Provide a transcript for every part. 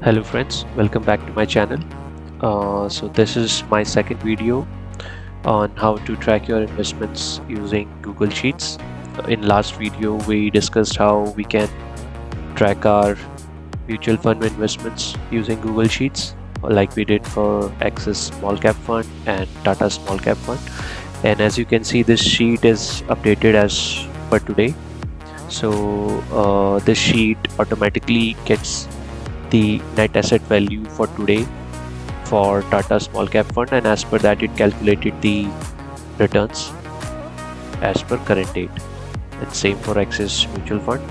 Hello friends, welcome back to my channel. So this is my second video on how to track your investments using Google Sheets. In last video we discussed how we can track our mutual fund investments using Google Sheets like we did for Axis Small Cap Fund and Tata Small Cap Fund. And as you can see, this sheet is updated as per today. So this sheet automatically gets the net asset value for today for Tata Small Cap Fund, and as per that it calculated the returns as per current date, and same for Axis Mutual Fund.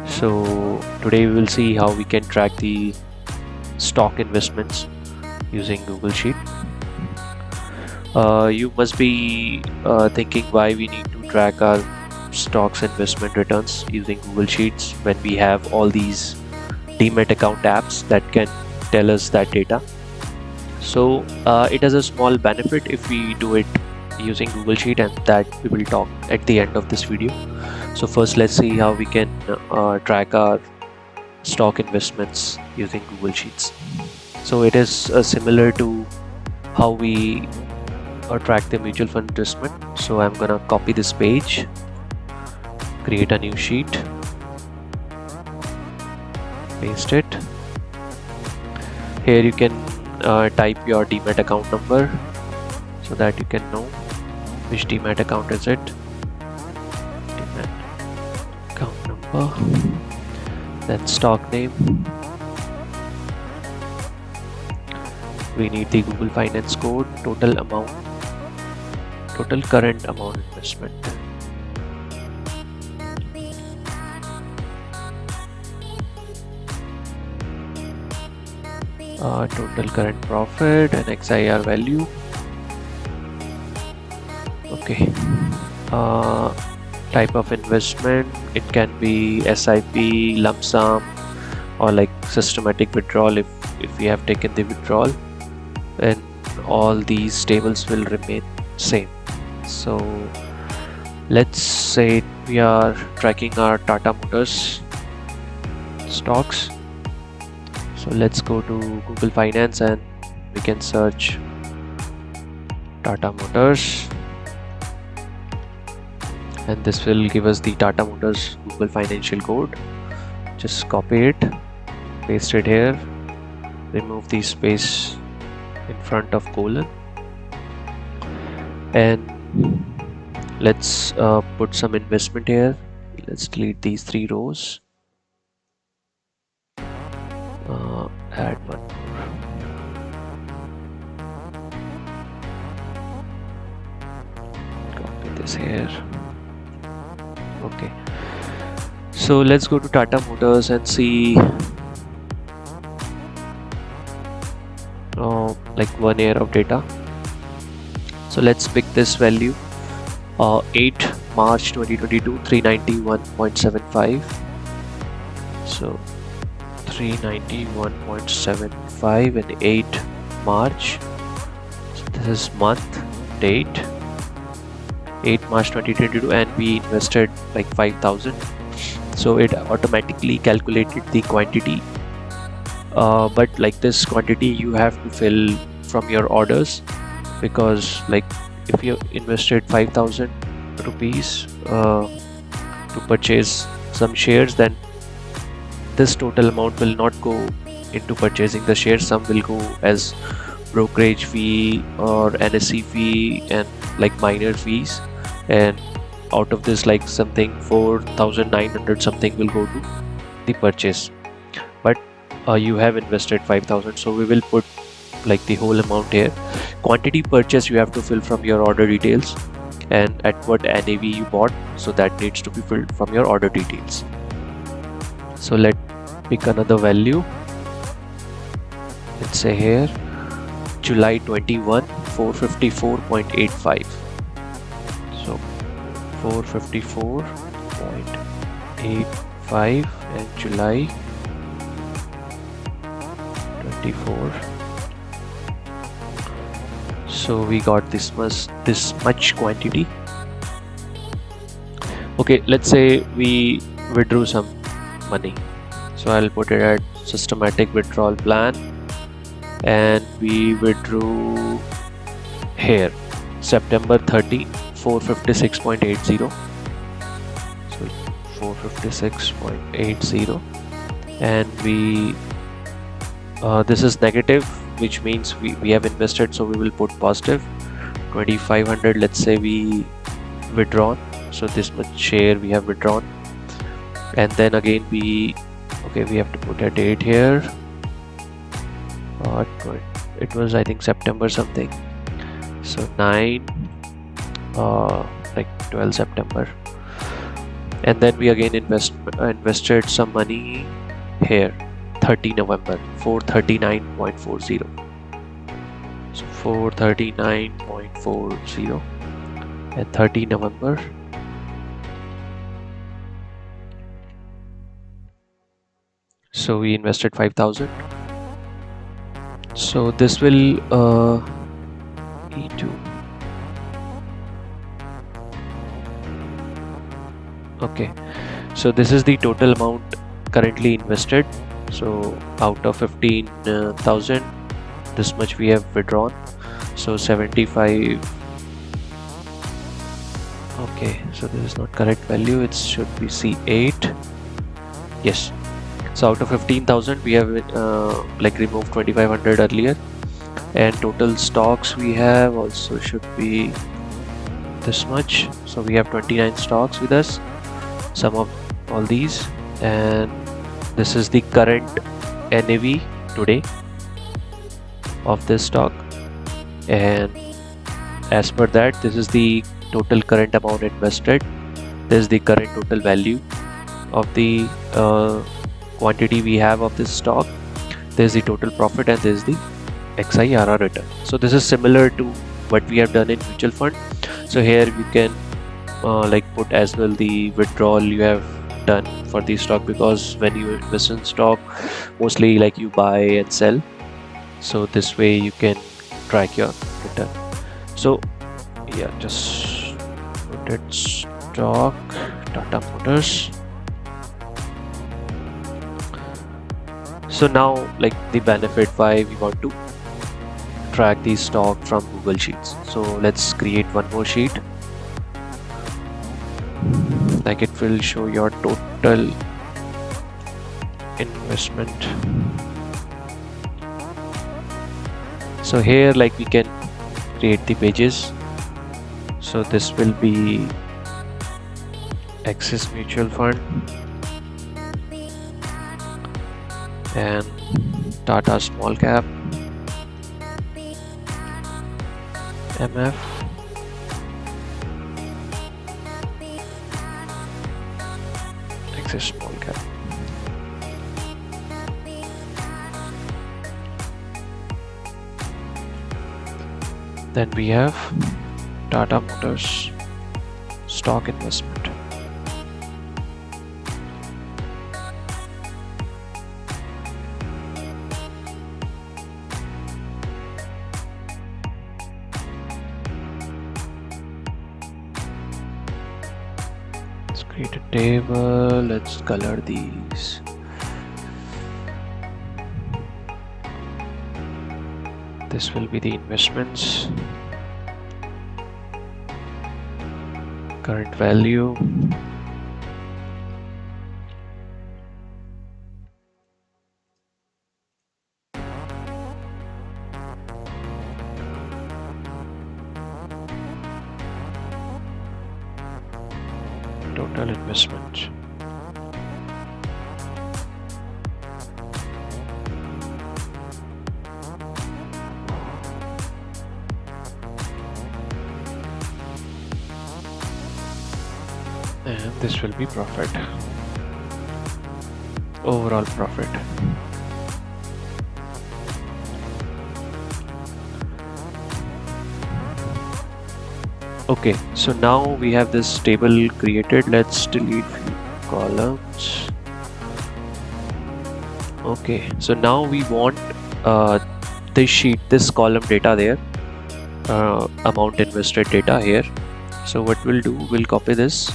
So today we will see how we can track the stock investments using Google Sheet. You must be thinking why we need to track our stocks investment returns using Google Sheets when we have all these Demat account apps that can tell us that data. So it has a small benefit if we do it using Google Sheet, and that we will talk at the end of this video. So first let's see how we can track our stock investments using Google Sheets. So it is similar to how we track the mutual fund investment. So I'm gonna copy this page, create a new sheet, paste it. Here you can type your Demat account number so that you can know which Demat account is it. Demat account number, then stock name. We need the Google Finance code, total amount, total current amount investment. Total current profit and XIRR value. Okay. Type of investment, it can be SIP, lump sum, or like systematic withdrawal if we have taken the withdrawal, and all these tables will remain same. So let's say we are tracking our Tata Motors stocks. So let's go to Google Finance and we can search Tata Motors, and this will give us the Tata Motors Google Financial code. Just copy it, paste it here, remove the space in front of colon, and let's put some investment here. Let's delete these 3 rows. Add one more. Copy this here. Okay. So let's go to Tata Motors and see like 1 year of data. So let's pick this value. 8 March 2022, 391.75. So 391.75 and 8 March. So this is month, date, 8 March 2022, and we invested like 5,000. So it automatically calculated the quantity, but like this quantity you have to fill from your orders, because like if you invested 5,000 rupees to purchase some shares, then this total amount will not go into purchasing the shares. Some will go as brokerage fee or NSE fee and like minor fees, and out of this like something 4,900 something will go to the purchase. But you have invested 5,000, so we will put like the whole amount here. Quantity purchase you have to fill from your order details, and at what NAV you bought, so that needs to be filled from your order details. So let's pick another value. Let's say here July 21, 454.85. So 454.85 and July 24. So we got this much quantity. Okay, let's say we withdrew some money. So I'll put it at systematic withdrawal plan, and we withdrew here September 30 456.80. so 456.80, and we this is negative, which means we have invested, so we will put positive 2500. Let's say we withdrawn, so this much share we have withdrawn, and then again we have to put a date here. It was, I think, September something, so 12 September, and then we again invested some money here 30 November 439.40. so 439.40 and 30 November. So we invested 5,000. So this will E2. Okay, so this is the total amount currently invested. So out of 15,000, this much we have withdrawn. So 75. Okay, so this is not correct value. It should be C8. Yes. So out of 15,000, we have removed 2,500 earlier, and total stocks we have also should be this much. So we have 29 stocks with us, sum of all these, and this is the current NAV today of this stock, and as per that, this is the total current amount invested. This is the current total value of the quantity we have of this stock. This is the total profit, and this is the XIRR return. So this is similar to what we have done in mutual fund. So here you can put as well the withdrawal you have done for the stock, because when you invest in stock, mostly you buy and sell, so this way you can track your return. So yeah, just put it stock Tata Motors. So now the benefit why we want to track the stock from Google Sheets. So let's create one more sheet. It will show your total investment. So here we can create the pages. So this will be Axis Mutual Fund and Tata Small Cap, MF, Axis Small Cap. Then we have Tata Motors stock investment. Let's create a table. Let's color these. This will be the investments, current value, total investment. And this will be profit, overall profit. Okay, so now we have this table created. Let's delete few columns. Okay, so now we want this sheet, this column data there, amount invested data here. So what we'll do, we'll copy this.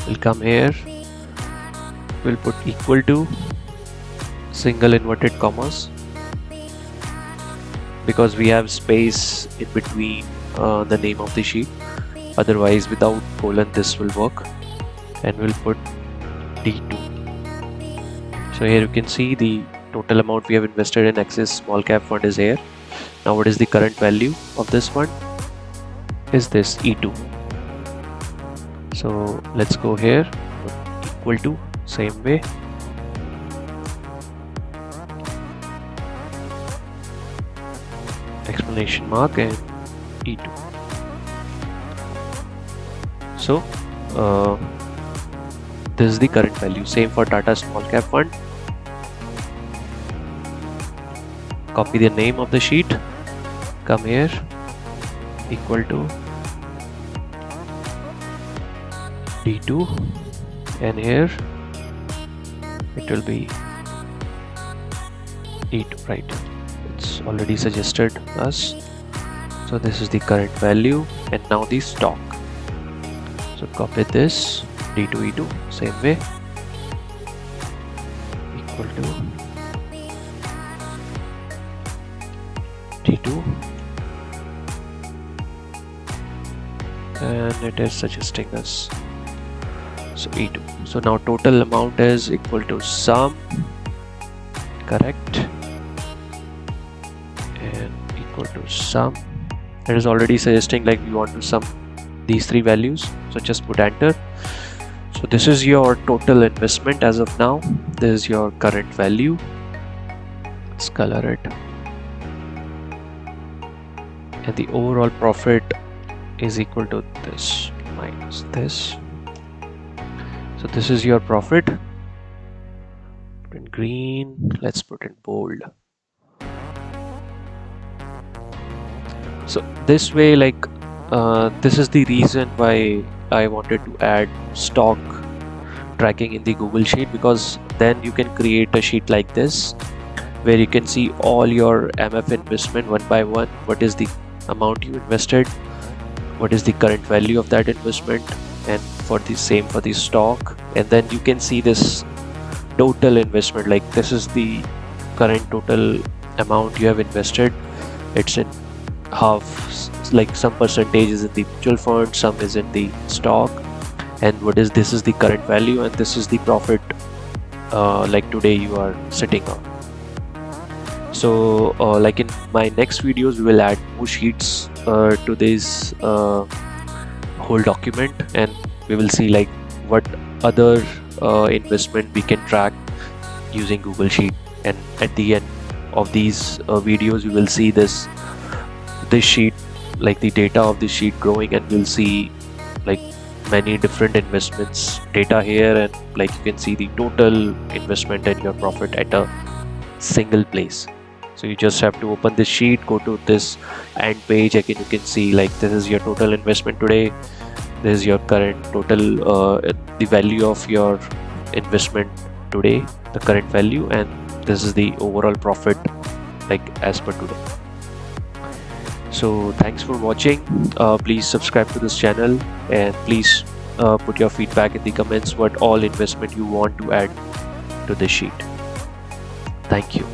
We'll come here, we'll put equal to, single inverted commas, because we have space in between the name of the sheet. Otherwise, without colon this will work, and we'll put D2. So here you can see the total amount we have invested in Axis small cap fund is here. Now what is the current value of this fund? Is this E2. So let's go here, equal to, same way, exclamation mark and E2. So this is the current value. Same for Tata small cap fund. Copy the name of the sheet, come here, equal to D2, and here it will be E2, right? It's already suggested us. So this is the current value, and now the stock. So copy this, D2 E2, same way, equal to D2, and it is suggesting us so E2. So now total amount is equal to sum, correct, and equal to sum. It is already suggesting like we want to sum these three values, so just put enter. So this is your total investment as of now. This is your current value. Let's color it. And the overall profit is equal to this minus this. So this is your profit. Put in green, let's put in bold. So this way, like this is the reason why I wanted to add stock tracking in the Google Sheet, because then you can create a sheet like this where you can see all your MF investment one by one. What is the amount you invested, what is the current value of that investment, and for the same for the stock. And then you can see this total investment, like this is the current total amount you have invested. It's in half, like some percentage is in the mutual fund, some is in the stock, and this is the current value, and this is the profit like today you are sitting on. So like in my next videos we will add more sheets to this whole document, and we will see like what other investment we can track using Google Sheet. And at the end of these videos we will see this sheet, like the data of this sheet growing, and we'll see like many different investments data here, and like you can see the total investment and your profit at a single place. So you just have to open this sheet, go to this end page, again you can see like this is your total investment today, this is your current total the value of your investment today, the current value, and this is the overall profit like as per today. So thanks for watching. Please subscribe to this channel, and please put your feedback in the comments what all investment you want to add to this sheet. Thank you.